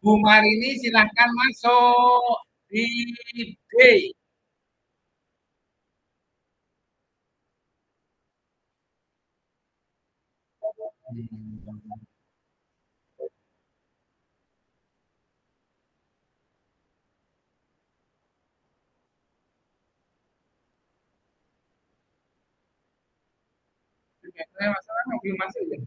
Bu Marini silahkan masuk di D. Masalah belum masuk ya?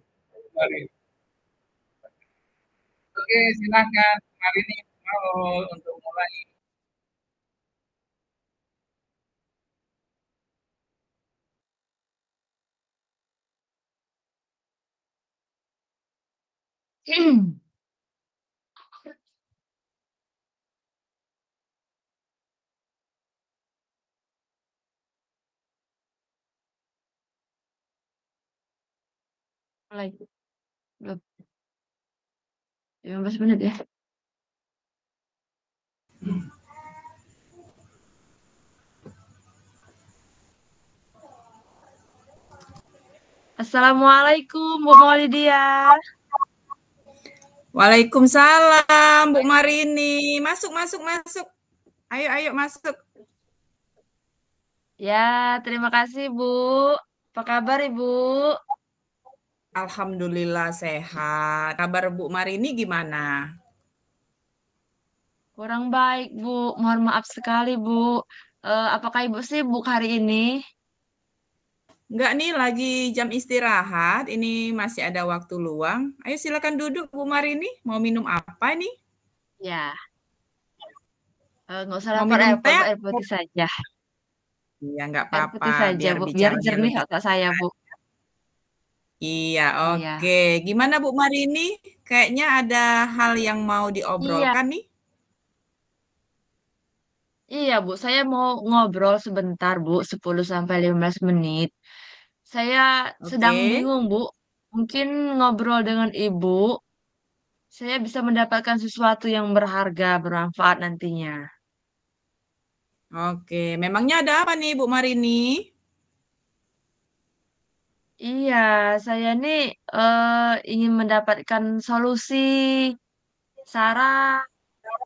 Oke, silahkan Marini mau untuk mulai. Mulai. Belum. 15 menit ya. Assalamualaikum Bu Maulidia. Waalaikumsalam Bu Marini. Masuk. Ayo masuk. Ya, terima kasih Bu. Apa kabar Ibu? Alhamdulillah sehat. Kabar Bu Marini gimana? Kurang baik Bu. Mohon maaf sekali Bu. Apakah Ibu sibuk hari ini? Enggak nih, lagi jam istirahat. Ini masih ada waktu luang. Ayo silakan duduk Bu Marini. Mau minum apa nih? Ya, nggak usah Mau lapor minum air, teh? air putih saja. Iya, nggak Air apa-apa. putih saja Biar Bu. Biar bicaranya jernih lebih. otak saya Bu. Iya, Iya. oke. Gimana Bu Marini? Kayaknya ada hal yang mau Iya, diobrolkan nih. iya Bu. Saya mau ngobrol sebentar Bu. 10 sampai 15 menit. Saya sedang Oke. bingung Bu. Mungkin ngobrol dengan Ibu. Saya bisa mendapatkan sesuatu yang berharga, bermanfaat nantinya. Oke. Memangnya ada apa nih Bu Marini? Iya, saya nih ingin mendapatkan solusi, saran,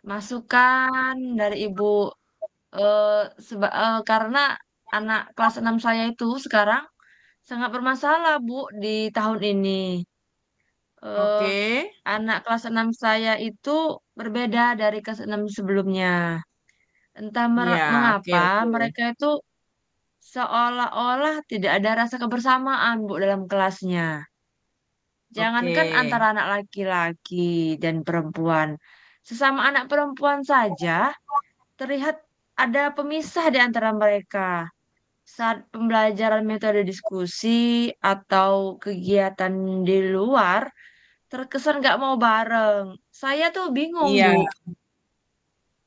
masukan dari Ibu. Karena anak kelas 6 saya itu sekarang sangat bermasalah, Bu, di tahun ini. Eh, Oke. Anak kelas 6 saya itu berbeda dari kelas 6 sebelumnya. Entah Iya, oke, mengapa oke. mereka itu seolah-olah tidak ada rasa kebersamaan, Bu, dalam kelasnya. Oke. Jangankan antara anak laki-laki dan perempuan. Sesama anak perempuan saja terlihat ada pemisah di antara mereka. Saat pembelajaran metode diskusi atau kegiatan di luar, terkesan nggak mau bareng. Saya tuh bingung, Iya, Bu.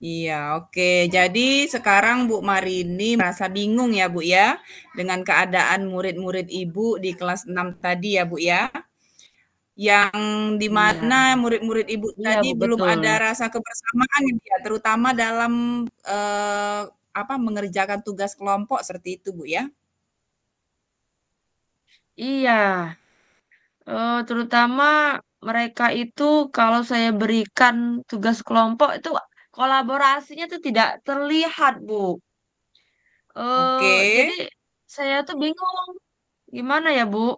iya, oke. Jadi sekarang Bu Marini merasa bingung ya, Bu ya, dengan keadaan murid-murid Ibu di kelas 6 tadi ya, Bu ya. Yang di Iya, mana murid-murid Ibu iya, tadi Bu, belum betul. ada rasa kebersamaan gitu ya, terutama dalam mengerjakan tugas kelompok seperti itu, Bu ya. Iya, terutama mereka itu kalau saya berikan tugas kelompok itu kolaborasinya tuh tidak terlihat, Bu. Oke. Jadi saya tuh bingung gimana ya, Bu?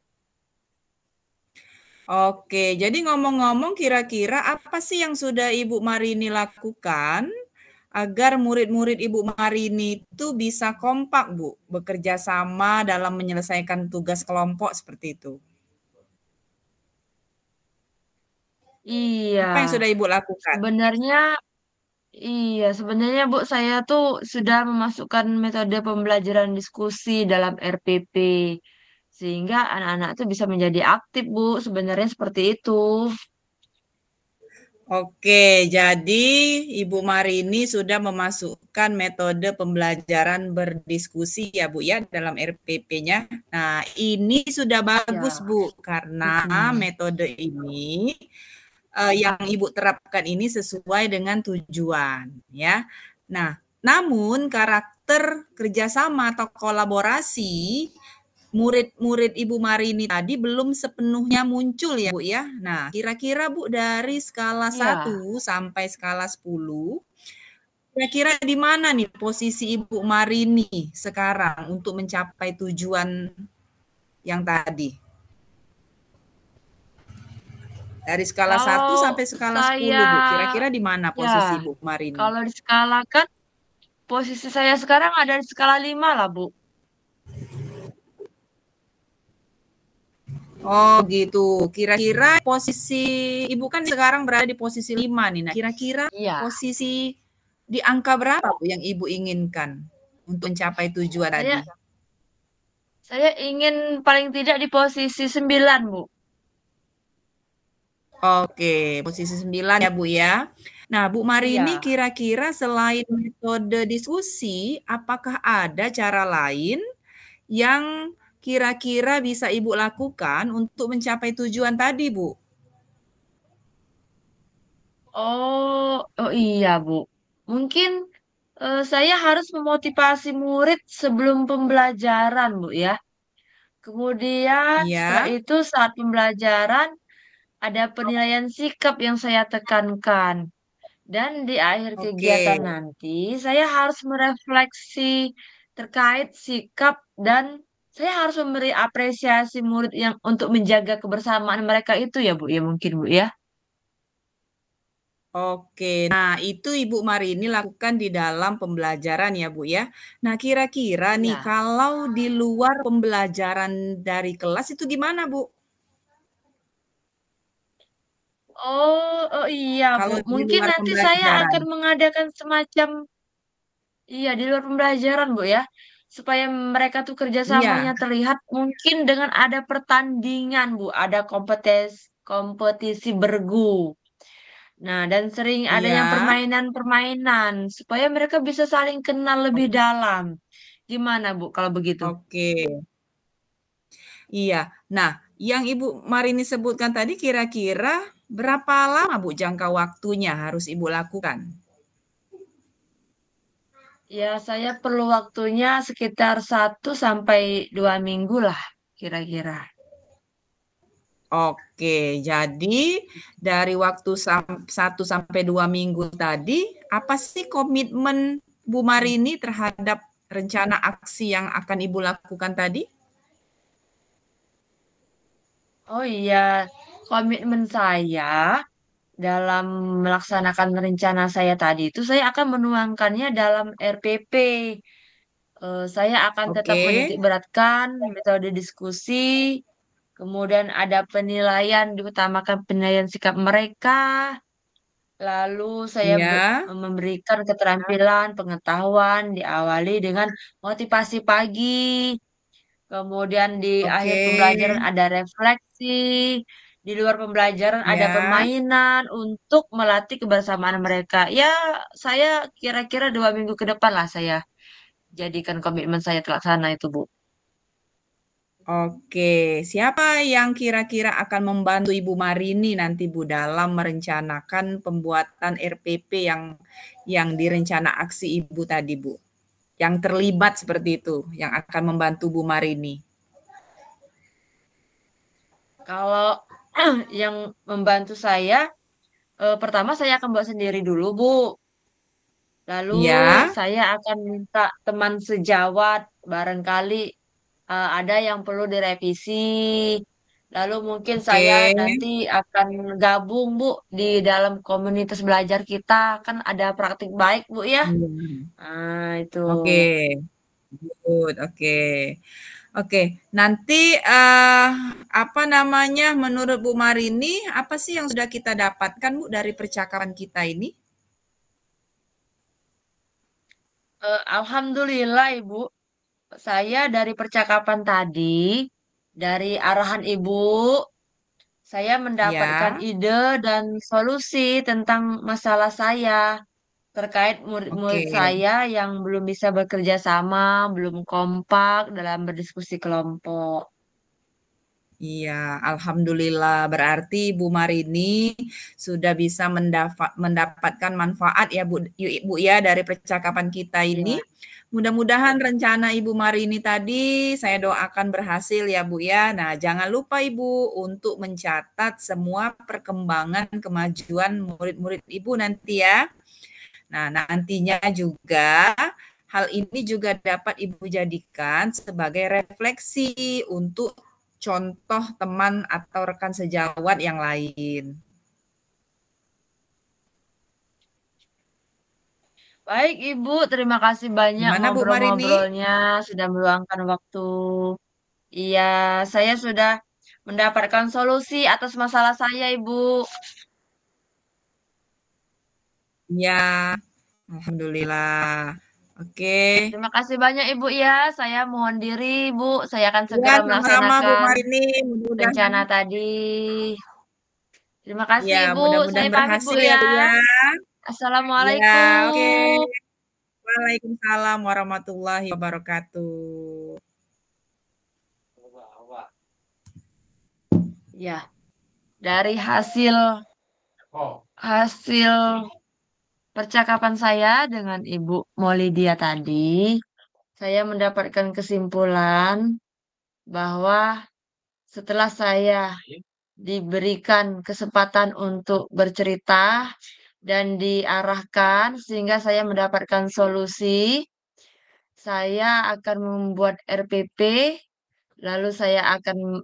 Oke, jadi ngomong-ngomong kira-kira apa sih yang sudah Ibu Marini lakukan agar murid-murid Ibu Marini itu bisa kompak, Bu, bekerja sama dalam menyelesaikan tugas kelompok seperti itu? Iya, Apa yang sudah Ibu lakukan? sebenarnya sebenarnya Bu saya tuh sudah memasukkan metode pembelajaran diskusi dalam RPP sehingga anak-anak tuh bisa menjadi aktif, Bu. Sebenarnya seperti itu. Oke, jadi Ibu Marini sudah memasukkan metode pembelajaran berdiskusi ya Bu ya dalam RPP-nya. Nah, ini sudah bagus Ya. Bu karena Mm-mm. metode ini yang Ibu terapkan ini sesuai dengan tujuan ya. Nah, namun karakter kerjasama atau kolaborasi murid-murid Ibu Marini tadi belum sepenuhnya muncul ya Bu ya. Nah, kira-kira Bu dari skala Iya. 1 sampai skala 10, kira-kira di mana nih posisi Ibu Marini sekarang untuk mencapai tujuan yang tadi? Dari skala 1 Kalau sampai skala 10 saya, Bu, kira-kira di mana posisi ya, Ibu Marini? kalau diskalakan, posisi saya sekarang ada di skala 5 lah, Bu. Oh gitu. Kira-kira posisi Ibu kan sekarang berada di posisi 5 nih. Nah, kira-kira Iya. posisi di angka berapa Bu yang Ibu inginkan untuk mencapai tujuan tadi? Saya saya ingin paling tidak di posisi 9, Bu. Oke, posisi 9 ya Bu ya. Nah, Bu Marini Iya. kira-kira selain metode diskusi, apakah ada cara lain yang kira-kira bisa Ibu lakukan untuk mencapai tujuan tadi, Bu? Oh iya, Bu. Mungkin saya harus memotivasi murid sebelum pembelajaran, Bu ya. Kemudian setelah Iya, itu saat pembelajaran ada penilaian sikap yang saya tekankan. Dan di akhir oke. kegiatan nanti saya harus merefleksi terkait sikap dan saya harus memberi apresiasi murid yang untuk menjaga kebersamaan mereka itu ya, Bu ya, mungkin Bu ya. Oke, nah itu Ibu Marini lakukan di dalam pembelajaran ya Bu ya. Nah kira-kira nih Iya. kalau di luar pembelajaran dari kelas itu gimana Bu? Oh iya, Bu. Kalau di Mungkin luar nanti saya pembelajaran? akan mengadakan semacam, iya, di luar pembelajaran, Bu ya. Supaya mereka tuh Iya, kerjasamanya terlihat mungkin dengan ada pertandingan, Bu. Ada kompetisi bergu. Nah, dan sering adanya iya, permainan-permainan supaya mereka bisa saling kenal lebih dalam. Gimana, Bu, kalau begitu? oke, iya. Nah, yang Ibu Marini sebutkan tadi kira-kira berapa lama Bu jangka waktunya harus Ibu lakukan? Ya, saya perlu waktunya sekitar 1 sampai 2 minggu lah, kira-kira. Oke, jadi dari waktu 1 sampai 2 minggu tadi, apa sih komitmen Bu Hmm. Marini terhadap rencana aksi yang akan Ibu lakukan tadi? Oh iya, komitmen saya dalam melaksanakan rencana saya tadi itu saya akan menuangkannya dalam RPP. Saya akan tetap Oke, menitik beratkan metode diskusi. Kemudian ada penilaian, diutamakan penilaian sikap mereka. Lalu saya iya, memberikan keterampilan, pengetahuan, diawali dengan motivasi pagi. Kemudian di akhir oke, pembelajaran ada refleksi. Di luar pembelajaran ada ya, permainan untuk melatih kebersamaan mereka. Ya, saya kira-kira 2 minggu ke depan lah saya jadikan komitmen saya terlaksana itu, Bu. oke. Siapa yang kira-kira akan membantu Ibu Marini nanti Bu dalam merencanakan pembuatan RPP yang direncana aksi Ibu tadi Bu? Yang terlibat seperti itu, yang akan membantu Bu Marini. Kalau yang membantu saya, pertama saya akan buat sendiri dulu, Bu. Lalu Iya, saya akan minta teman sejawat, barangkali ada yang perlu direvisi. Lalu mungkin oke. saya nanti akan gabung, Bu, di dalam komunitas belajar kita. Kan ada praktik baik, Bu, ya. Iya. Nah, itu. Oke, good, oke. Oke, nanti, apa namanya, menurut Bu Marini, apa sih yang sudah kita dapatkan, Bu, dari percakapan kita ini? Alhamdulillah, Ibu. Saya dari percakapan tadi, dari arahan Ibu, saya mendapatkan Ya, ide dan solusi tentang masalah saya terkait oke. murid-murid saya yang belum bisa bekerja sama, belum kompak dalam berdiskusi kelompok. Iya, alhamdulillah. Berarti Bu Marini sudah bisa mendapatkan manfaat ya Bu ya dari percakapan kita ini. Iya. Mudah-mudahan rencana Ibu Marini tadi saya doakan berhasil ya Bu ya. Nah, jangan lupa Ibu untuk mencatat semua perkembangan kemajuan murid-murid Ibu nanti ya. Nah, nantinya juga hal ini juga dapat Ibu jadikan sebagai refleksi untuk contoh teman atau rekan sejawat yang lain. Baik, Ibu. Terima kasih banyak Gimana Bu Marini? ngobrol-ngobrolnya, sudah meluangkan waktu. Iya, saya sudah mendapatkan solusi atas masalah saya, Ibu. Ya, alhamdulillah. Oke. Terima kasih banyak, Ibu ya. Saya mohon diri, Ibu. Saya akan Ya, segera sama-sama Bu melaksanakan Marini. Mudah-mudahan rencana tadi. Terima kasih, ya, Ibu. Saya mudah-mudahan pamit, Bu berhasil ya ya. Bu ya. Ya, oke. Assalamualaikum. Waalaikumsalam warahmatullahi wabarakatuh. Ya, dari hasil percakapan saya dengan Ibu Molidia tadi, saya mendapatkan kesimpulan bahwa setelah saya diberikan kesempatan untuk bercerita dan diarahkan sehingga saya mendapatkan solusi, saya akan membuat RPP, lalu saya akan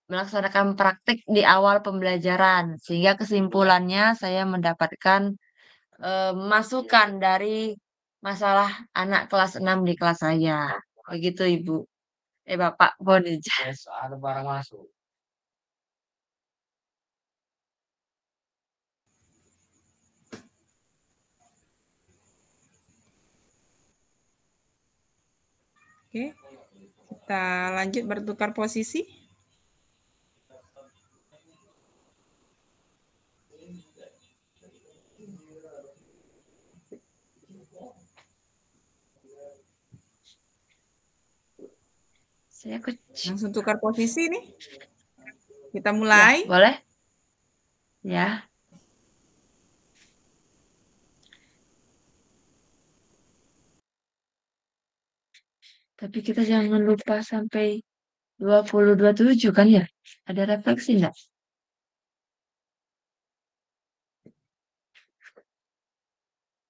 melaksanakan praktik di awal pembelajaran sehingga kesimpulannya saya mendapatkan masukan dari masalah anak kelas 6 di kelas saya. Begitu Ibu. Bapak Bonija. Oke, kita lanjut bertukar posisi. Saya kecil. Langsung tukar posisi nih. Kita Ya, mulai. boleh? Ya. Tapi kita jangan lupa sampai 2027 kan ya? Ada refleksi enggak?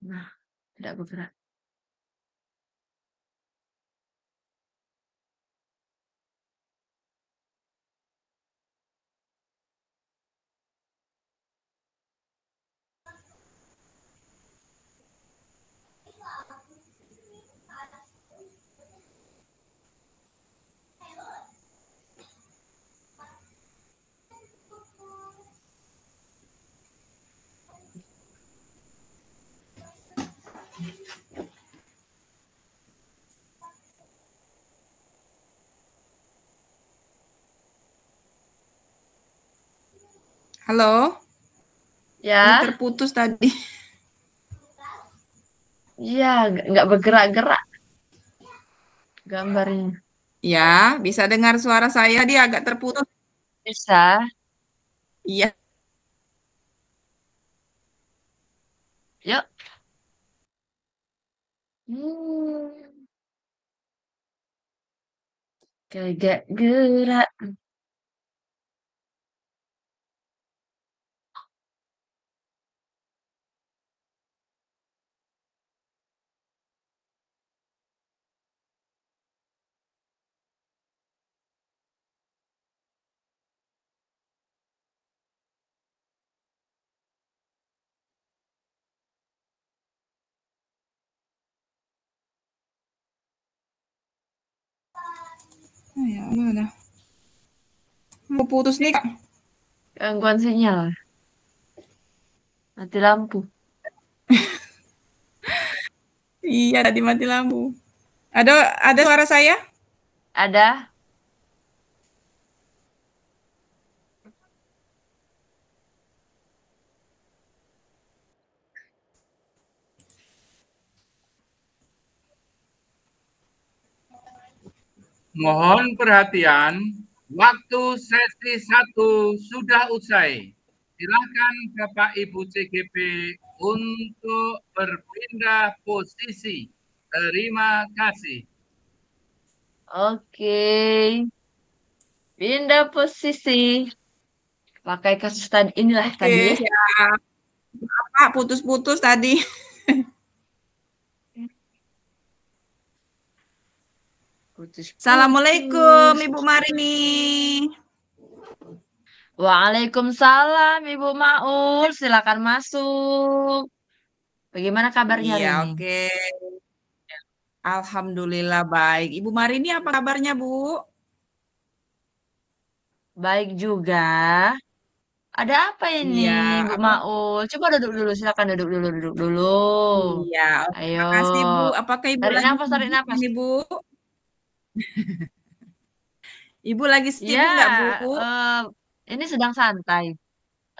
Nah, tidak bergerak. Halo, ini Ya, terputus tadi. iya, nggak bergerak-gerak gambarnya. Ya, bisa dengar suara saya, dia agak terputus. Bisa. Iya, Yuk. Hmm, kagak gerak. ya mana? Mau putus nih, Kak. Gangguan sinyal. Mati lampu. Iya, tadi mati lampu. Ada suara saya? Ada? Mohon perhatian, Waktu sesi 1 sudah usai. Silakan Bapak Ibu CGP untuk berpindah posisi. Terima kasih. Oke. Pindah posisi. Pakai kasus tadi inilah Oke, tadi ya. siap. Pak, putus-putus tadi. Assalamualaikum, Ibu Marini. Waalaikumsalam, Ibu Maul. Silakan masuk. Bagaimana kabarnya hari Iya, ini? oke. Alhamdulillah baik. Ibu Marini apa kabarnya, Bu? Baik juga. Ada apa ini, Iya, Bu apa? Maul? Coba duduk dulu, silakan duduk dulu, duduk dulu. Iya, oke, Ayo, makasih, Bu. Apakah Ibu tarik lagi nafas, tarik sibuk nafas. ini, Bu? Ibu lagi Ya, sibuk nggak, Bu? eh, ini sedang santai.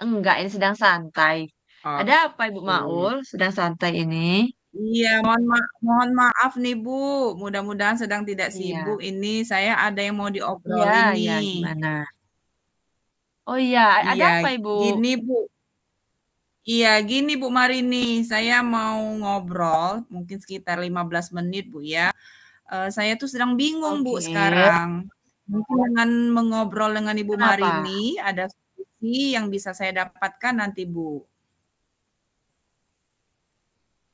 Enggak, ini sedang santai. Ada apa, Ibu Oke. Maul? Sedang santai ini? Iya, mohon maaf nih, Bu. Mudah-mudahan sedang tidak Iya, sibuk. Ini saya ada yang mau iya, diobrolin iya, nih. gimana? Oh iya, ada Iya, apa, Ibu? gini, Bu. Iya, gini Bu Marini, saya mau ngobrol mungkin sekitar 15 menit Bu ya. Saya tuh sedang bingung Bu Oke, sekarang. Mungkin dengan mengobrol dengan Ibu kenapa? Marini ada solusi yang bisa saya dapatkan nanti Bu.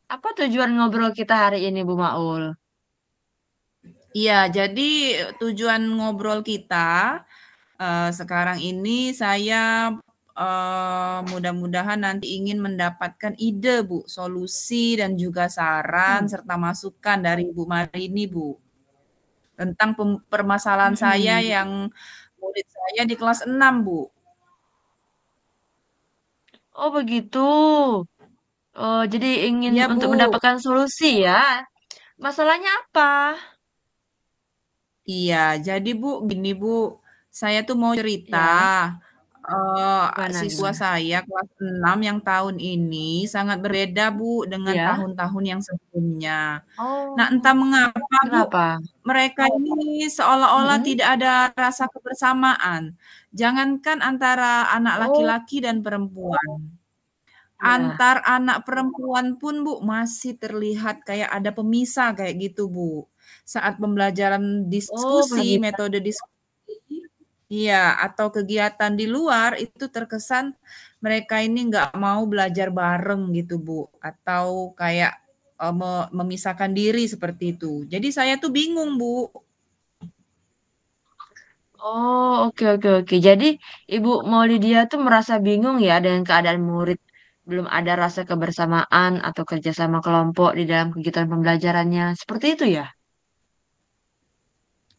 Apa tujuan ngobrol kita hari ini, Bu Maul? Iya, jadi tujuan ngobrol kita sekarang ini saya mudah-mudahan nanti ingin mendapatkan ide Bu, solusi dan juga saran Hmm. serta masukan dari Ibu Marini Bu. Tentang permasalahan saya Mm-mm. yang murid saya di kelas 6, Bu. Oh begitu. Oh, jadi ingin Iya, untuk Bu. mendapatkan solusi ya. Masalahnya apa? Iya, jadi Bu, gini Bu, saya tuh mau cerita, Ya, gimana, siswa gimana? saya kelas 6 yang tahun ini sangat berbeda Bu dengan Ya. tahun-tahun yang sebelumnya. Nah, entah Oh, mengapa Bu, kenapa? mereka ini seolah-olah Mm-mm. tidak ada rasa kebersamaan. Jangankan antara anak Oh, laki-laki dan perempuan. ya. Antar anak perempuan pun, Bu, masih terlihat kayak ada pemisah kayak gitu, Bu. Saat pembelajaran Oh, diskusi, begitu. metode diskusi iya, atau kegiatan di luar itu terkesan mereka ini nggak mau belajar bareng gitu, Bu, atau kayak, memisahkan diri seperti itu. Jadi saya tuh bingung, Bu. Oh, oke, oke, oke. Jadi, Ibu Maulidia tuh merasa bingung ya dengan keadaan murid belum ada rasa kebersamaan atau kerjasama kelompok di dalam kegiatan pembelajarannya. Seperti itu ya?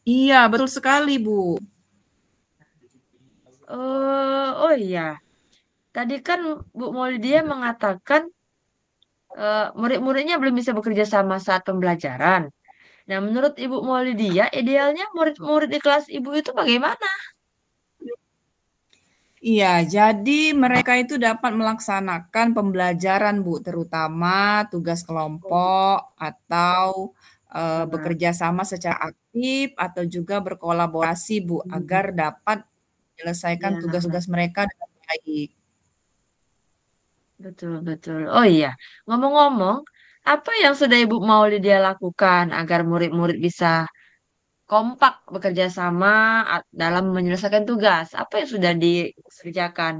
Iya, betul sekali, Bu. Oh iya. Tadi kan Bu Maulidia mengatakan murid-muridnya belum bisa bekerja sama saat pembelajaran. Nah, menurut Ibu Maulidia, idealnya murid-murid di kelas Ibu itu bagaimana? Iya, jadi mereka itu dapat melaksanakan pembelajaran, Bu, terutama tugas Oh, kelompok atau benar. bekerja sama secara aktif atau juga berkolaborasi, Bu, Hmm, agar dapat menyelesaikan ya, tugas-tugas mereka dengan baik. betul, betul. Oh iya, ngomong-ngomong, apa yang sudah Ibu Maulidia lakukan agar murid-murid bisa kompak bekerja sama dalam menyelesaikan tugas? Apa yang sudah dikerjakan?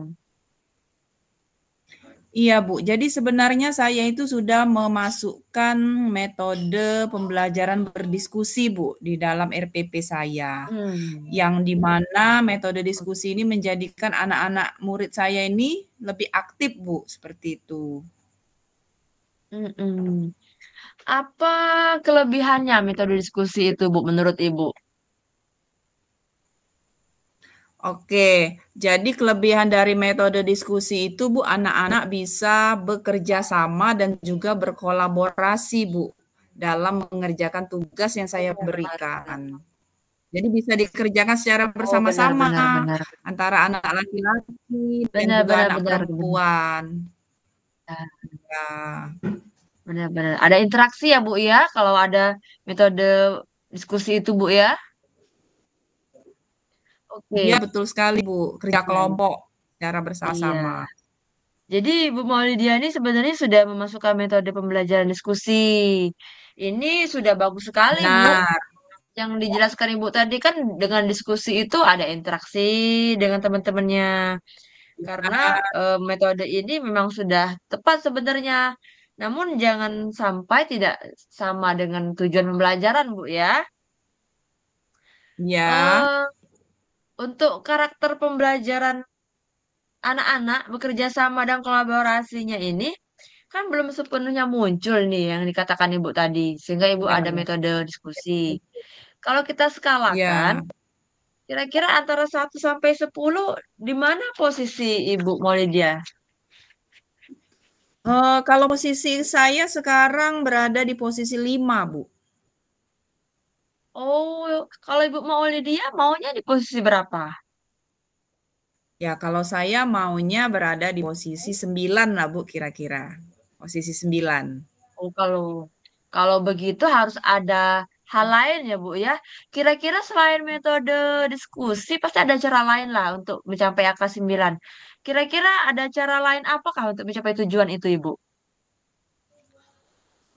Iya, Bu. Jadi sebenarnya saya itu sudah memasukkan metode pembelajaran berdiskusi, Bu, di dalam RPP saya. Hmm. Yang di mana metode diskusi ini menjadikan anak-anak murid saya ini lebih aktif, Bu, seperti itu. Mm-mm. Apa kelebihannya metode diskusi itu, Bu, menurut Ibu? Oke, jadi kelebihan dari metode diskusi itu, Bu, anak-anak bisa bekerja sama dan juga berkolaborasi, Bu, dalam mengerjakan tugas yang saya berikan. Jadi bisa dikerjakan secara Oh, benar, bersama-sama benar, benar. antara anak laki-laki dan Benar, juga benar, anak benar, benar. perempuan. Ya, Ya. benar, benar. Ada interaksi ya, Bu, ya, kalau ada metode diskusi itu, Bu, ya? Oke. Iya, betul sekali, Bu. Kerja Iya, kelompok secara iya. bersama-sama. Jadi Bu Maulidia ini sebenarnya sudah memasukkan metode pembelajaran diskusi. Ini sudah bagus sekali, Bu. Benar. Yang dijelaskan Ibu tadi kan dengan diskusi itu ada interaksi dengan teman-temannya. Karena metode ini memang sudah tepat sebenarnya. Namun jangan sampai tidak sama dengan tujuan pembelajaran, Bu ya. Ya, Eh, untuk karakter pembelajaran anak-anak bekerja sama dan kolaborasinya ini kan belum sepenuhnya muncul nih yang dikatakan Ibu tadi, sehingga Ibu ada benar. metode diskusi. Kalau kita skalakan, Ya, kira-kira antara 1 sampai 10, di mana posisi Ibu Maulidia? kalau posisi saya sekarang berada di posisi 5, Bu. Oh, kalau Ibu Maulidia maunya di posisi berapa? Ya, kalau saya maunya berada di posisi 9 lah, Bu, kira-kira. Posisi 9. Oh, kalau begitu harus ada hal lain ya, Bu ya. Kira-kira selain metode diskusi, pasti ada cara lain lah untuk mencapai angka 9. Kira-kira ada cara lain apakah untuk mencapai tujuan itu, Ibu?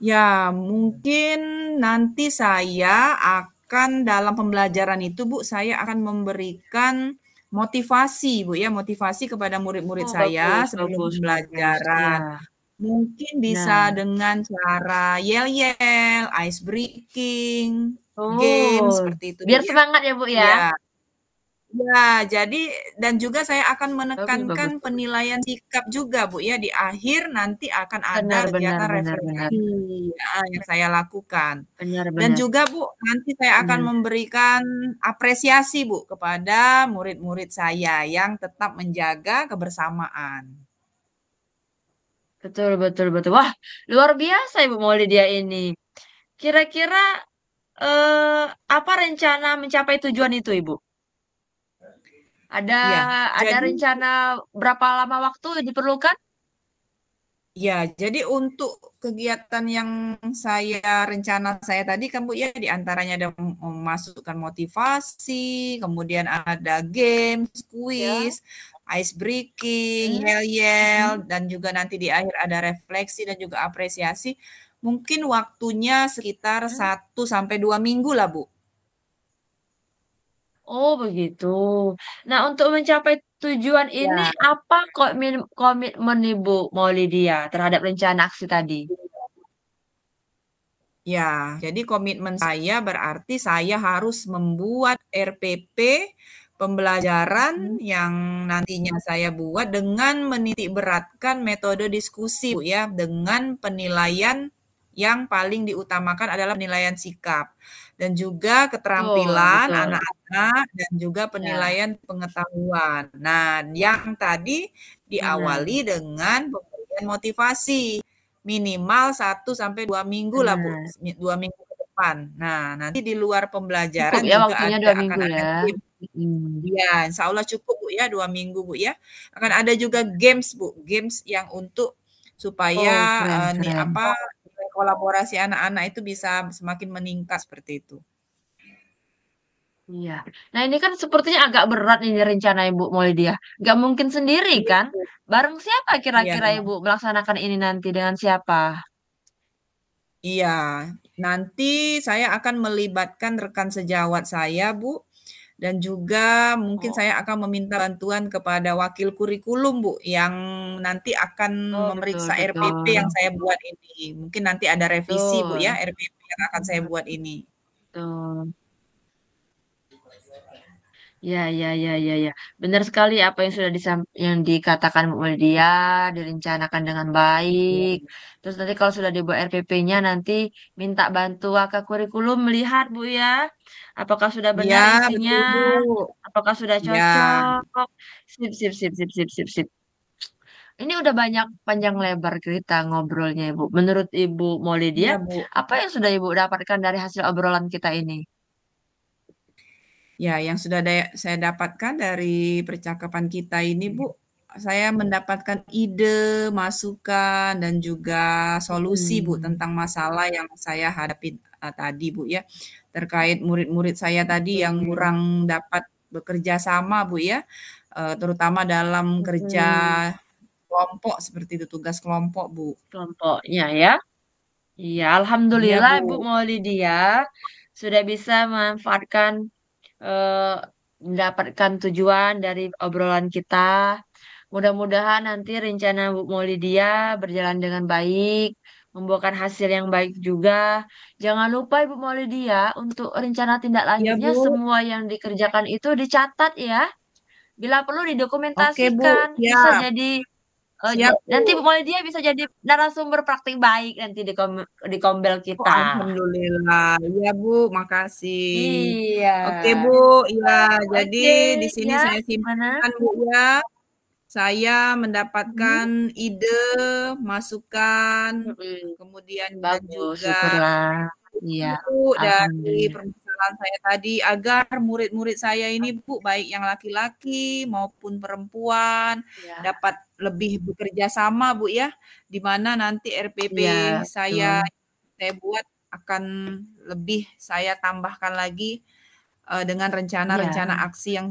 Ya, mungkin nanti saya akan dalam pembelajaran itu, Bu, saya akan memberikan motivasi, Bu, ya, motivasi kepada murid-murid Oh, saya bagus, sebelum bagus, bagus. Iya. pembelajaran. Mungkin bisa Nah, dengan cara yel-yel, ice breaking, game oh, seperti itu, Bu, biar ya. semangat ya, Bu ya. Ya, ya, jadi dan juga saya akan Bagus, bagus, menekankan bagus. penilaian sikap juga, Bu, ya. Di akhir nanti akan Benar, ada benar, kegiatan benar, benar. refleksi, yang saya lakukan. Benar, Dan benar, juga, Bu, nanti saya akan benar. memberikan apresiasi, Bu, kepada murid-murid saya yang tetap menjaga kebersamaan. Betul, betul, betul. Wah, luar biasa Ibu Maulidia ini. Kira-kira eh, apa rencana mencapai tujuan itu, Ibu? Ada Iya, ada jadi rencana berapa lama waktu diperlukan? ya, jadi untuk kegiatan yang rencana saya tadi kan Bu ya, di antaranya ada memasukkan motivasi, kemudian ada games, Ya. kuis, ice breaking, Hmm. yel-yel, dan juga nanti di akhir ada refleksi dan juga apresiasi. Mungkin waktunya sekitar Hmm. 1 sampai 2 minggu lah Bu. Oh, begitu. Nah, untuk mencapai tujuan ini, Ya, apa komitmen Ibu Maulidia terhadap rencana aksi tadi? ya, jadi komitmen saya berarti saya harus membuat RPP pembelajaran Hmm. yang nantinya saya buat dengan menitik beratkan metode diskusi, Bu, ya, dengan penilaian yang paling diutamakan adalah penilaian sikap dan juga Betul, keterampilan betul. anak-anak dan juga Ya, penilaian pengetahuan. Nah, yang tadi benar, diawali dengan pemberian motivasi. Minimal 1 sampai 2 minggu lah, Bu, benar. 2 minggu ke depan. Nah, nanti di luar Cukup pembelajaran ya juga waktunya 2 minggu akan ada ya. game. Mm. Iya, insya Allah cukup, Bu, ya, 2 minggu, Bu, ya. Akan ada juga games, Bu, games yang untuk supaya, Oh, keren, keren. nilai kolaborasi anak-anak itu bisa semakin meningkat seperti itu. Iya. Nah, ini kan sepertinya agak berat ini rencana Ibu Maulidia. Gak mungkin sendiri Iya, kan? Bu. Bareng siapa Iya. kira-kira Ibu melaksanakan ini nanti dengan siapa? Iya, nanti saya akan melibatkan rekan sejawat saya, Bu, dan juga mungkin Oh, saya akan meminta bantuan kepada wakil kurikulum, Bu, yang nanti akan oh betul, memeriksa RPP yang betul. saya buat ini. Mungkin nanti ada revisi, Bu, ya, Betul. RPP yang akan saya buat ini. Betul. Ya, ya, ya, ya, ya. Benar sekali apa yang sudah yang dikatakan Bu Mulia, direncanakan dengan baik. Terus nanti kalau sudah dibuat RPP-nya nanti minta bantu wakil kurikulum melihat Bu ya, apakah sudah Iya, benar isinya, betul, Bu. apakah sudah Iya, cocok. Sip, sip, sip, sip, sip, sip, sip. Ini udah banyak panjang lebar kita ngobrolnya Ibu. Menurut Ibu Maulidia, iya, Bu. apa yang sudah Ibu dapatkan dari hasil obrolan kita ini? Ya, yang sudah saya dapatkan dari percakapan kita ini, Bu, saya mendapatkan ide, masukan, dan juga solusi, Bu, Hmm, tentang masalah yang saya hadapi tadi, Bu, ya. Terkait murid-murid saya tadi yang oke. kurang dapat bekerja sama Bu ya, terutama dalam kerja Mm-mm. kelompok seperti itu, tugas kelompok Bu. Kelompoknya ya. Iya, Iya Alhamdulillah Ibu Bu. Maulidia sudah bisa memanfaatkan eh, mendapatkan tujuan dari obrolan kita. Mudah-mudahan nanti rencana Bu Maulidia berjalan dengan baik, membuahkan hasil yang baik juga. Jangan lupa Ibu Maulidia untuk rencana tindak Iya lanjutnya Bu. semua yang dikerjakan itu dicatat ya. Bila perlu Oke Bu, didokumentasikan, bisa siap. jadi Siap nanti Bu Bu. Maulidia bisa jadi narasumber praktik baik nanti di Kombel Oh, kita. alhamdulillah. Iya, Bu, makasih. Iya. Oke, Bu. Ya, jadi Oke, di sini ya. saya Gimana? simpulkan, Bu, ya. Saya mendapatkan Mhm. ide, masukan, Mm-mm. kemudian dan Bagus, juga syukurlah. Iya, Bu, dari alhamdulillah. permasalahan saya tadi agar murid-murid saya ini Bu, baik yang laki-laki maupun perempuan Iya, dapat lebih bekerja sama Bu ya, di mana nanti RPP iya, saya betul. saya buat akan lebih saya tambahkan lagi dengan Iya, rencana-rencana aksi yang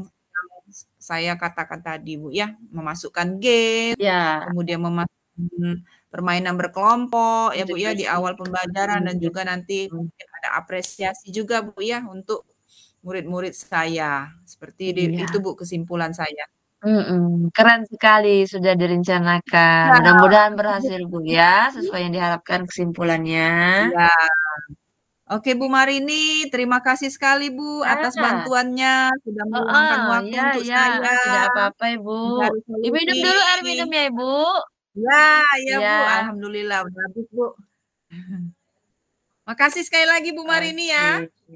saya katakan tadi Bu ya, memasukkan game, iya, kemudian memasukkan permainan berkelompok ya Bu ya di edukasi. awal pembelajaran dan Iya. juga nanti mungkin ada apresiasi juga Bu ya untuk murid-murid saya. Seperti itu Iya. Bu kesimpulan saya. Keren sekali sudah direncanakan. Ya, Mudah-mudahan berhasil Bu ya, sesuai yang diharapkan kesimpulannya. ya. Oke Bu Marini, terima kasih sekali Bu atas Ah, bantuannya sudah meluangkan oh, waktu ya, untuk ya, saya tidak apa-apa Ibu. mencari Diminum solusi. dulu air minum ya Ibu. Ya, ya Bu, Ya, alhamdulillah udah habis Bu. Makasih sekali lagi Bu Marini ya. oke.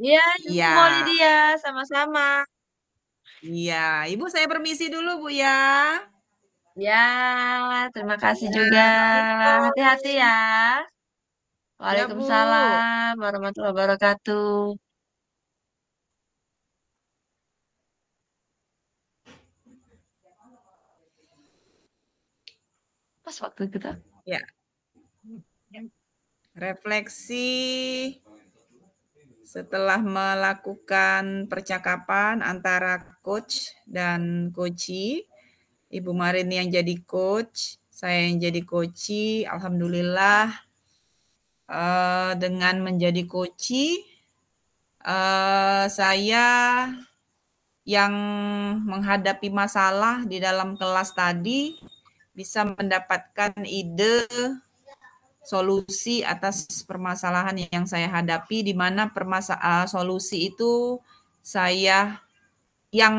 Iya, Ibu Iya, mau Lydia, sama-sama. iya. Ibu saya permisi dulu Bu ya. Ya, terima kasih Ya, juga. Hati-hati assalamualaikum. ya. Ya Bu. Waalaikumsalam warahmatullahi wabarakatuh. Pas waktu kita. Ya, refleksi setelah melakukan percakapan antara coach dan coachee. Ibu Marini yang jadi coach, saya yang jadi coachee. Alhamdulillah dengan menjadi coachee saya yang menghadapi masalah di dalam kelas tadi bisa mendapatkan ide solusi atas permasalahan yang saya hadapi, di mana solusi itu saya yang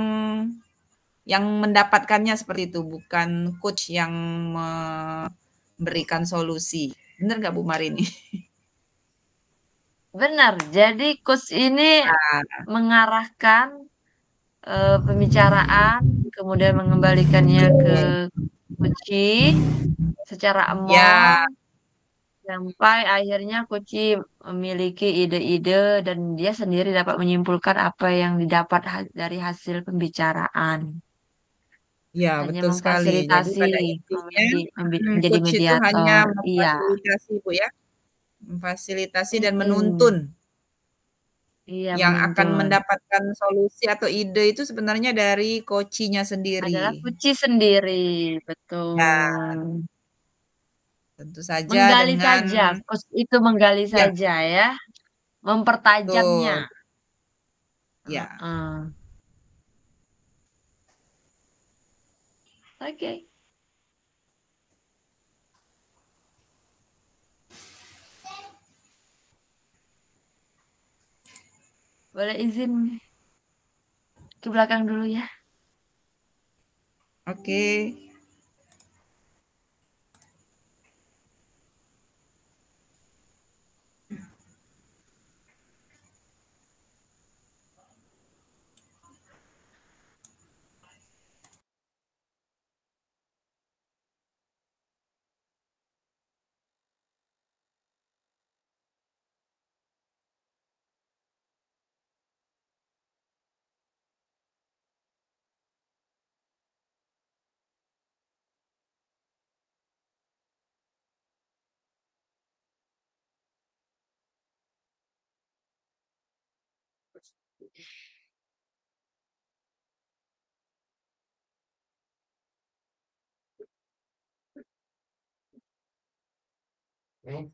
mendapatkannya seperti itu, bukan coach yang memberikan solusi. Benar nggak Bu Marini? Benar, jadi coach ini Nah, mengarahkan pembicaraan, kemudian mengembalikannya ke Kuci secara ya, emong, sampai akhirnya Kuci memiliki ide-ide dan dia sendiri dapat menyimpulkan apa yang didapat dari hasil pembicaraan. ya Hanya betul sekali. Jadi memfasilitasi, pada intinya menjadi coach itu hanya mediator. Iya, memfasilitasi Bu ya, memfasilitasi dan menuntun. mm-mm. Iya Yang akan menuntun. mendapatkan solusi atau ide itu sebenarnya dari coaching-nya Adalah sendiri. Kuci sendiri, Ya, betul. tentu saja Menggali dengan saja, coach itu menggali ya, saja ya, mempertajamnya. betul. Ya. Heeh. Oke, boleh izin ke belakang dulu ya. Oke. Mohon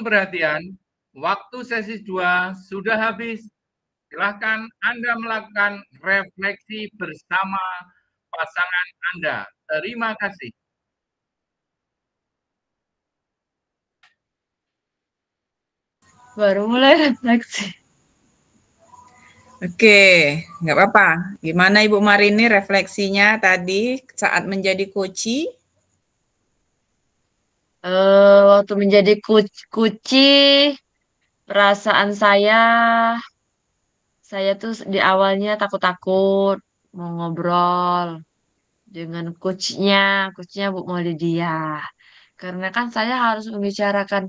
perhatian, waktu sesi 2 sudah habis. Silahkan Anda melakukan refleksi bersama pasangan Anda. Terima kasih. Baru mulai refleksi. Oke, nggak apa-apa. Gimana Ibu Marini refleksinya tadi saat menjadi koci? Waktu menjadi kuci, perasaan saya tuh di awalnya takut-takut mau ngobrol dengan coachnya Bu Maulidia. Karena kan saya harus membicarakan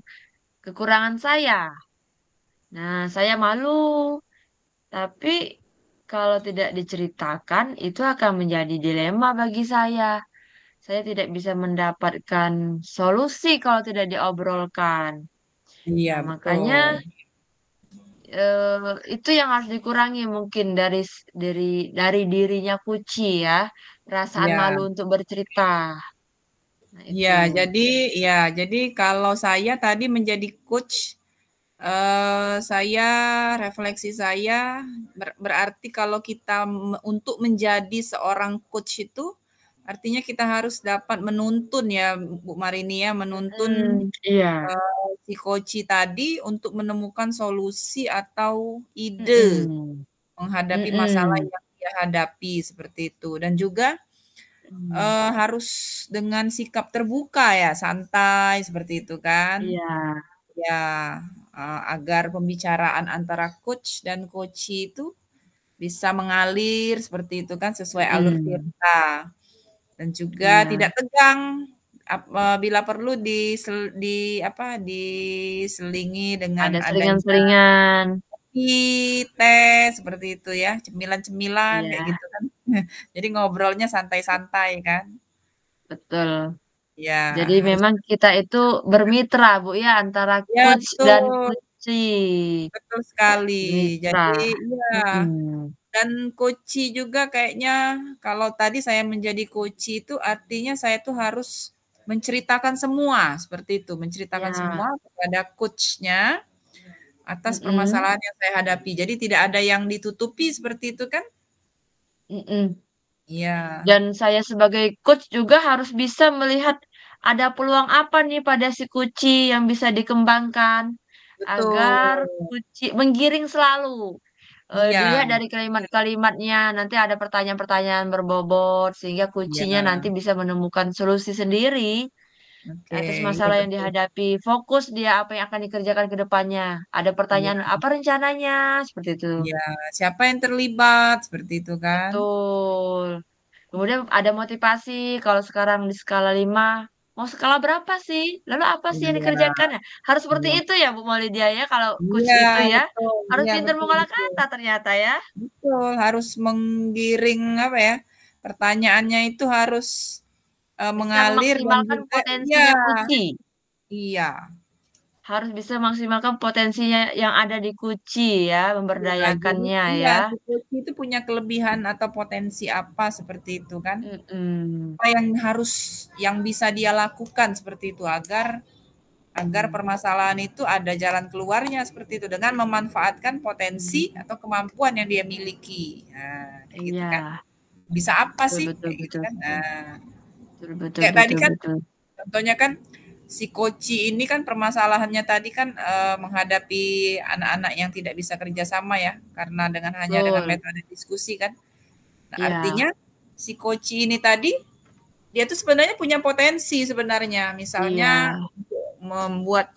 kekurangan saya. Nah, saya malu. Tapi kalau tidak diceritakan, itu akan menjadi dilema bagi saya. Saya tidak bisa mendapatkan solusi kalau tidak diobrolkan. Iya, Nah, makanya betul. itu yang harus dikurangi mungkin dari dirinya Kuci ya, perasaan Iya. malu untuk bercerita. Nah, itu. Ya, jadi kalau saya tadi menjadi coach, saya refleksi saya berarti kalau kita untuk menjadi seorang coach itu artinya kita harus dapat menuntun ya Bu Marini ya, menuntun Iya. si coach tadi untuk menemukan solusi atau ide Mm-mm. menghadapi masalah Mm-mm. yang dia hadapi seperti itu dan juga Mm. harus dengan sikap terbuka ya, santai seperti itu kan. Iya. Ya, agar pembicaraan antara coach dan coachee itu bisa mengalir seperti itu kan, sesuai alur Mm-mm. cerita. Dan juga Iya. tidak tegang, bila perlu diselingi dengan Ada adanya selingan-selingan. kopi, teh, seperti itu ya, cemilan-cemilan kayak Iya, gitu kan. Jadi ngobrolnya santai-santai kan. betul. Ya, Jadi harus memang kita itu bermitra, Bu ya, antara ya coach dan betul, kuci. betul sekali. Mitra. Jadi iya, Mm-mm. dan coachee juga kayaknya kalau tadi saya menjadi coachee itu artinya saya tuh harus menceritakan semua, seperti itu, menceritakan Ya. semua kepada coach-nya atas Mm-mm. permasalahan yang saya hadapi. Jadi tidak ada yang ditutupi seperti itu kan? Mm-mm. Iya, Dan saya sebagai coach juga harus bisa melihat ada peluang apa nih pada si kuci yang bisa dikembangkan betul. agar kuci menggiring selalu. Iya, Dilihat dari kalimat-kalimatnya, nanti ada pertanyaan-pertanyaan berbobot sehingga kucinya iya, nanti bisa menemukan solusi sendiri. Oke, atas iya masalah yang betul. dihadapi. Fokus dia apa yang akan dikerjakan ke depannya. Ada Iya, pertanyaan, apa rencananya? Seperti itu. iya. Siapa yang terlibat seperti itu kan? Betul. Kemudian ada motivasi. Kalau sekarang di skala 5, mau skala berapa sih? Lalu apa sih yang Iya, dikerjakan ya? Harus seperti iya. itu ya, Bu Maulidia ya, kalau coach Iya, itu ya. betul. Harus Iya, pintar betul, mengolah betul. kata ternyata ya. Betul, harus menggiring apa ya? Pertanyaannya itu harus Bisa mengalir dan memaksimalkan juga iya, potensinya Kuci. iya. Harus bisa memaksimalkan potensinya yang ada di Kuci ya, Iya, jadi memberdayakannya iya, ya. si coach itu punya kelebihan atau potensi apa seperti itu kan? Mm-mm. Apa yang harus yang bisa dia lakukan seperti itu agar agar permasalahan itu ada jalan keluarnya seperti itu dengan memanfaatkan potensi atau kemampuan yang dia miliki. Nah, kayak gitu kan. Iya, Bisa apa betul sih betul kayak gitu betul kan? betul Nah, betul betul kayak tadi betul kan betul. contohnya kan si koci ini kan permasalahannya tadi kan menghadapi anak-anak yang tidak bisa kerjasama ya karena hanya dengan Betul. metode diskusi kan. Nah, Iya, artinya si koci ini tadi dia tuh sebenarnya punya potensi sebenarnya misalnya iya, untuk membuat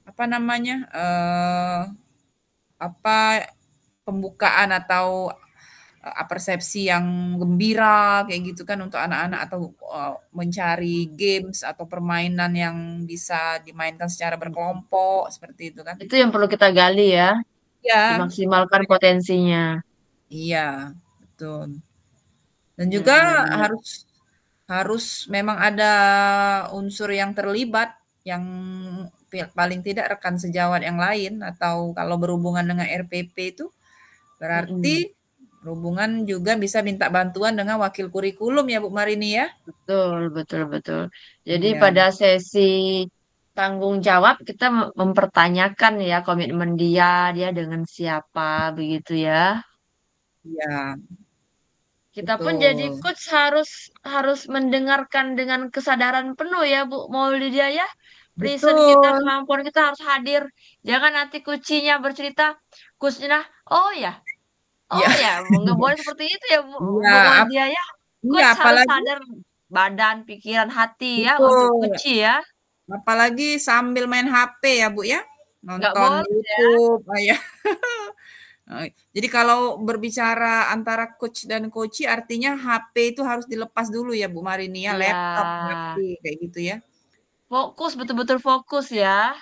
apa namanya apa pembukaan atau persepsi yang gembira kayak gitu kan untuk anak-anak atau mencari games atau permainan yang bisa dimainkan secara berkelompok seperti itu kan. itu yang perlu kita gali ya, Ya, dimaksimalkan potensinya. iya, betul. Dan Benar juga benar benar. harus harus memang ada unsur yang terlibat yang paling tidak rekan sejawat yang lain atau kalau berhubungan dengan RPP itu Mm-mm. berarti berhubungan juga bisa minta bantuan dengan wakil kurikulum ya Bu Marini ya? Betul betul betul. Jadi Iya, pada sesi tanggung jawab kita mempertanyakan ya komitmen dia, dia dengan siapa begitu ya. iya, Kita pun jadi betul. coach harus harus mendengarkan dengan kesadaran penuh ya Bu Maulidia ya. Reason kita, Betul. kemampuan kita harus hadir. Jangan nanti kucinya bercerita, coachnya, oh ya, Iya, oh ya, nggak boleh seperti itu ya Bu, iya, Bu Maulidia ya. iya, Coach harus apalagi sadar badan, pikiran, hati ya untuk betul, kuci ya. apalagi sambil main HP ya Bu ya, Nggak nonton boleh ya. YouTube, ya. Jadi kalau berbicara antara coach dan coachee artinya HP itu harus dilepas dulu ya Bu Marini ya, Iya, laptop, HP kayak gitu ya. fokus betul-betul fokus ya,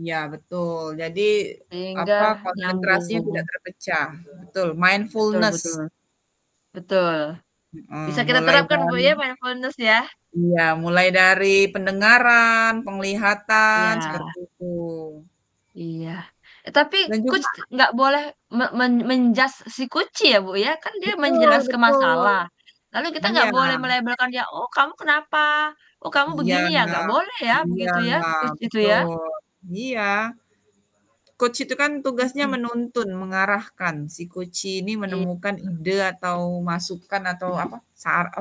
Iya betul. Jadi sehingga apa konsentrasinya nyambung. tidak terpecah. Betul, Betul mindfulness. betul betul. Bisa kita Mulai terapkan Bu dari ya mindfulness ya. iya, mulai dari pendengaran, penglihatan Iya, seperti itu. iya. Tapi Dan juga coach nggak boleh menjas si kuci ya Bu ya, kan dia betul, menjelaskan betul. masalah. Lalu kita Iya, nggak boleh melabelkan dia, oh kamu kenapa? Oh kamu iya, begini ya, nggak boleh ya, iya, begitu ya, coach itu ya. betul. Iya, coach itu kan tugasnya Mm-mm. menuntun, mengarahkan. Si coach ini I- menemukan ide atau masukan atau apa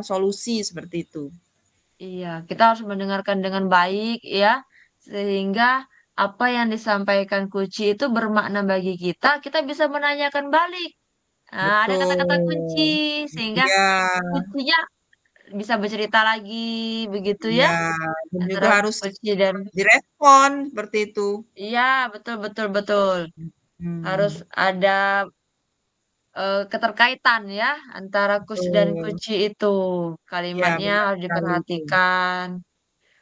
solusi seperti itu. Iya, kita harus mendengarkan dengan baik ya, sehingga apa yang disampaikan kuci itu bermakna bagi kita bisa menanyakan balik. Nah, ada kata-kata kunci Betul. sehingga Iya, kuncinya bisa bercerita lagi begitu ya iya, dan juga antara harus kunci dan direspon seperti itu. iya betul betul betul harus Hmm, ada keterkaitan ya antara kus dan betul. kunci itu Iya, kalimatnya benar harus sekali itu. diperhatikan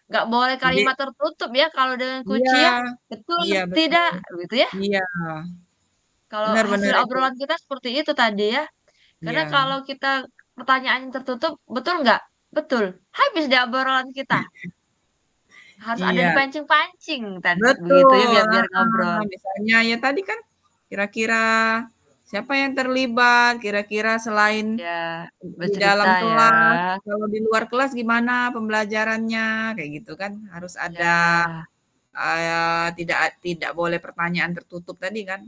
nggak boleh Jadi kalimat tertutup ya kalau dengan kunci iya, ya betul iya tidak betul. gitu ya Iya, kalau hasil benar-benar itu. obrolan kita seperti itu tadi ya karena Iya. kalau kita pertanyaan tertutup betul nggak betul habis di obrolan kita harus ada Iya, dipancing-pancing tadi begitu ya betul, biar biar ngobrol. misalnya ya tadi kan kira-kira siapa yang terlibat, kira-kira selain Ya, di bercerita dalam ya. kelas, kalau di luar kelas gimana pembelajarannya, kayak gitu kan. Harus ada, Ya. tidak tidak boleh pertanyaan tertutup tadi kan.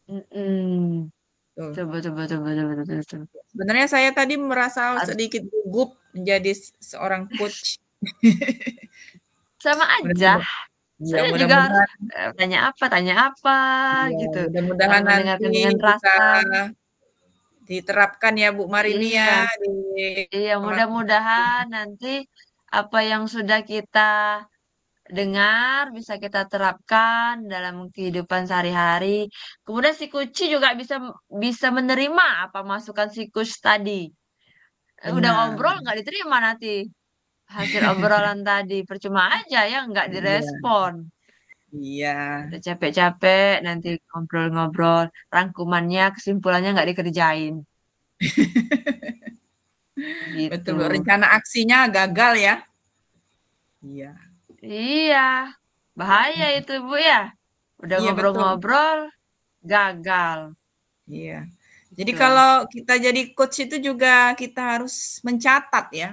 Mm-mm. Tuh. Betul, betul, betul, betul, betul, betul, betul. Sebenarnya saya tadi merasa Harus sedikit gugup menjadi seorang coach. sama aja. Mudah-mudahan ya Saya juga harus mudah-mudahan tanya apa, ya gitu. Harus mudah-mudahan mendengarkan dengan nanti bisa rasa. diterapkan ya Bu Marini Iya, ya di iya. kelas. Mudah-mudahan nanti apa yang sudah kita dengar bisa kita terapkan dalam kehidupan sehari-hari. Kemudian si kuci juga bisa bisa menerima apa masukan si coach tadi. Udah Benar. ngobrol nggak diterima nanti hasil obrolan tadi, percuma aja ya nggak Iya, direspon. iya. Udah capek-capek nanti ngobrol-ngobrol, rangkumannya, kesimpulannya nggak dikerjain. Gitu. Betul, Bu. Rencana aksinya gagal ya. Iya. Iya, bahaya itu Bu ya. Udah Iya, betul. ngobrol-ngobrol, gagal. Iya. Jadi Gitu. kalau kita jadi coach itu juga kita harus mencatat ya.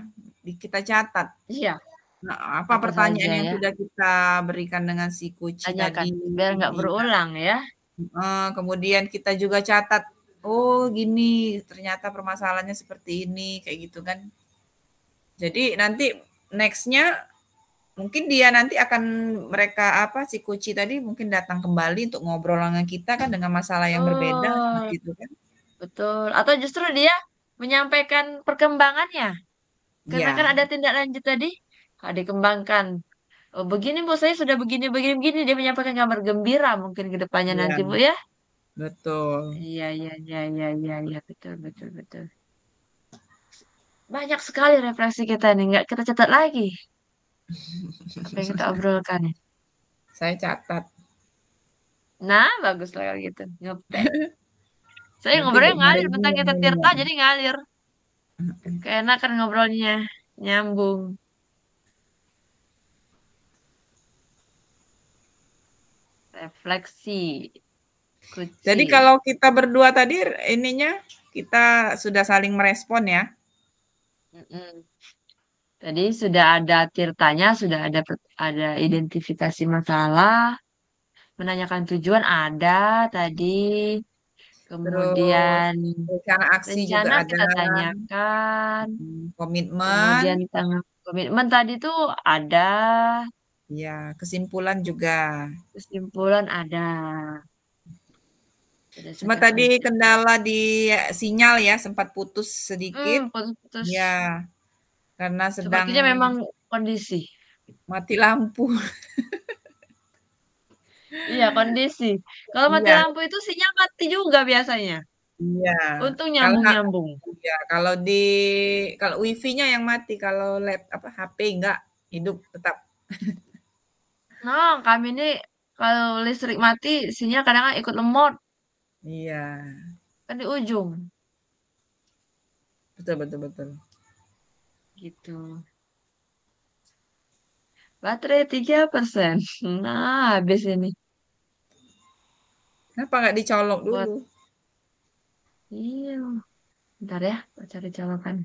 Kita catat. Iya, Nah, apa apa saja pertanyaan yang ya. sudah kita berikan dengan si coach Tanyakan, tadi. biar nggak Iya. berulang ya. Kemudian kita juga catat, oh gini, ternyata permasalahannya seperti ini, kayak gitu kan. Jadi nanti next-nya mungkin dia nanti akan mereka apa si Kuci tadi mungkin datang kembali untuk ngobrol dengan kita kan dengan masalah yang berbeda seperti Betul, itu kan. betul. Atau justru dia menyampaikan perkembangannya. Karena kan Iya, ada tindak lanjut tadi, dikembangkan. Oh, begini Bu, saya sudah begini, begini, begini. Dia menyampaikan kabar gembira mungkin ke depannya iya, nanti Bu ya. betul. Iya, iya, iya, iya, iya, iya, betul, betul, betul. Banyak sekali refleksi kita nih, nggak kita catat lagi apa yang kita obrolkan. Saya catat. Nah, bagus lah kalau gitu. Ngepet. Saya Nanti Bu ngobrolnya ngalir, Marini bentang yang kita Tirta ini. jadi ngalir. Keenakan ngobrolnya, nyambung. Refleksi, Jadi kuci. kalau kita berdua tadi ininya kita sudah saling merespon ya. Mm-mm. Tadi sudah ada Tirtanya, sudah ada ada identifikasi masalah, menanyakan tujuan ada tadi. Terus Kemudian rencana aksi juga rencana ada, kita tanyakan. komitmen, Kemudian tentang komitmen tadi tuh ada, ya kesimpulan juga. kesimpulan ada. Sudah Cuma saya tadi sampaikan. kendala di sinyal ya, sempat putus sedikit. Putus-putus. Ya, karena sedang Sepertinya memang kondisi. mati lampu. Iya, kondisi. Kalau mati Iya, lampu itu sinyal mati juga biasanya. iya. Untung Kalau nyambung-nyambung. iya, kalau wifi-nya yang mati, kalau apa HP enggak hidup tetap. Nah, kami ini kalau listrik mati, sinyal kadang ikut lemot. Iya, Kan di ujung. betul betul betul. Gitu. Baterai 3%. Nah, habis ini. Kenapa nggak dicolok Buat, dulu? iya. Bentar ya, cari colokan.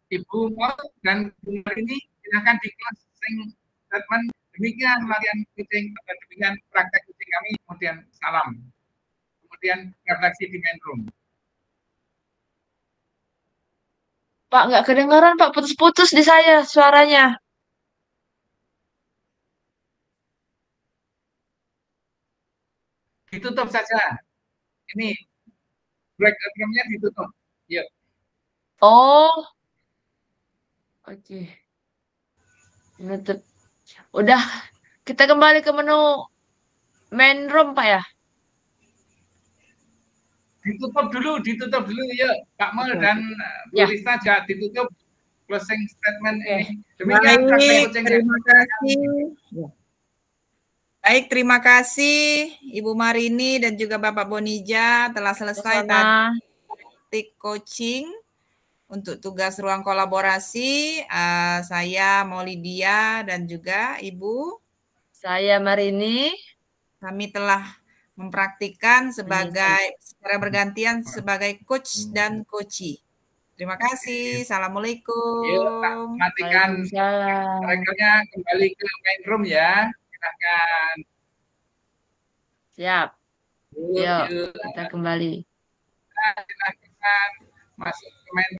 Ibu Mol dan Bu Marini silakan di closing statement. Demikian latihan coaching, demikian praktek coaching kami. Kemudian salam. Kemudian refleksi di main room. Pak, nggak kedengaran, Pak. Putus-putus di saya suaranya. Ditutup saja. Ini break room-nya ditutup. Yuk. Oh, oke. Menutup. Udah, kita kembali ke menu main room, Pak ya. Ditutup dulu yuk. Pak Mel Oke, dan Bu Ya. Rista juga ditutup closing statement Oke. ini. Demikian praktek Baik, coachingnya. terima kasih. Baik, terima kasih Ibu Marini dan juga Bapak Bonija telah selesai tadi Sama. praktik coaching untuk tugas ruang kolaborasi. Saya Maulidia dan juga Ibu. Saya Marini. Kami telah mempraktikkan sebagai secara bergantian sebagai coach dan coachee. Terima kasih. Assalamualaikum. Yuk, matikan Waalaikumsalam. rekornya, kembali ke main room ya. Silakan. Siap. Yuk. Yuk, kita kembali. Silakan masuk ke main